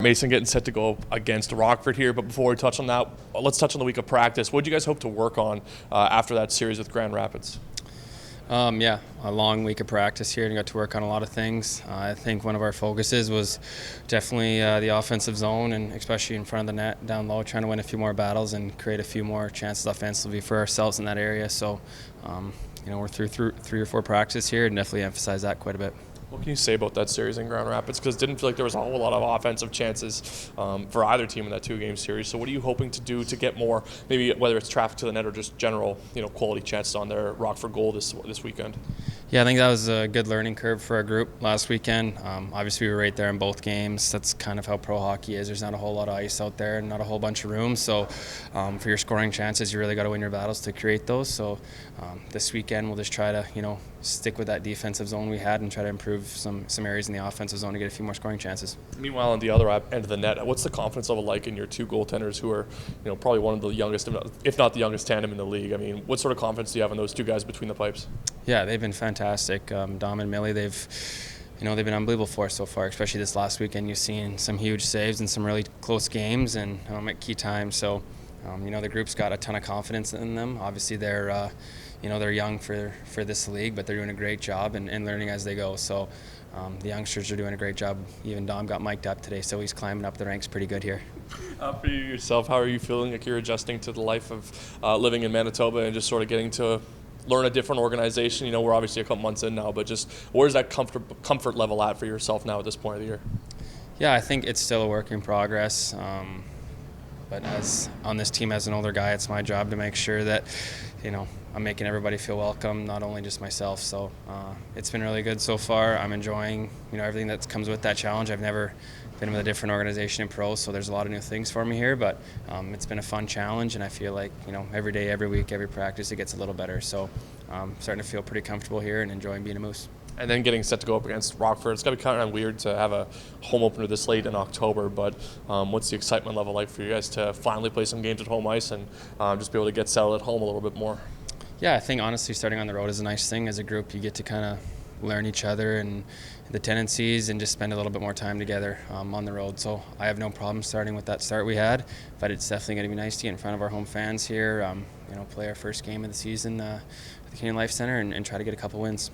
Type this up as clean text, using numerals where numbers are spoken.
Mason getting set to go against Rockford here, but before we touch on that, let's touch on the week of practice. What do you guys hope to work on after that series with Grand Rapids? Yeah, a long week of practice here and got to work on a lot of things. I think one of our focuses was definitely the offensive zone, and especially in front of the net down low, trying to win a few more battles and create a few more chances offensively for ourselves in that area. So, we're through 3 or 4 practices here and definitely emphasize that quite a bit. What can you say about that series in Grand Rapids? Because it didn't feel like there was a whole lot of offensive chances for either team in that 2-game series. So what are you hoping to do to get more, maybe whether it's traffic to the net or just general, quality chances on their Rockford goal this weekend? Yeah, I think that was a good learning curve for our group last weekend. Obviously, we were right there in both games. That's kind of how pro hockey is. There's not a whole lot of ice out there and not a whole bunch of room. So for your scoring chances, you really got to win your battles to create those. So this weekend, we'll just try to, stick with that defensive zone we had and try to improve some areas in the offensive zone to get a few more scoring chances. Meanwhile, on the other end of the net, what's the confidence level like in your 2 goaltenders who are, probably one of the youngest, if not the youngest tandem in the league? I mean, what sort of confidence do you have in those 2 guys between the pipes? Yeah, they've been fantastic. Dom and Millie, they've been unbelievable for us so far, especially this last weekend. You've seen some huge saves and some really close games and at key times. So, the group's got a ton of confidence in them. Obviously, they're young for this league, but they're doing a great job and learning as they go. So the youngsters are doing a great job. Even Dom got mic'd up today, so he's climbing up the ranks pretty good here. For you yourself, how are you feeling like you're adjusting to the life of living in Manitoba and just sort of getting to learn a different organization? We're obviously a couple months in now, but just where's that comfort level at for yourself now at this point of the year? Yeah, I think it's still a work in progress. But as on this team as an older guy, it's my job to make sure that, I'm making everybody feel welcome, not only just myself. So it's been really good so far. I'm enjoying, everything that comes with that challenge. I've never been with a different organization in pro, so there's a lot of new things for me here. But it's been a fun challenge, and I feel like, every day, every week, every practice, it gets a little better. So I'm starting to feel pretty comfortable here and enjoying being a Moose. And then getting set to go up against Rockford. It's got to be kind of weird to have a home opener this late in October, but what's the excitement level like for you guys to finally play some games at home ice and just be able to get settled at home a little bit more? Yeah, I think honestly starting on the road is a nice thing. As a group, you get to kind of learn each other and the tendencies and just spend a little bit more time together on the road. So I have no problem starting with that start we had, but it's definitely going to be nice to get in front of our home fans here, play our first game of the season at the Canadian Life Center and try to get a couple wins.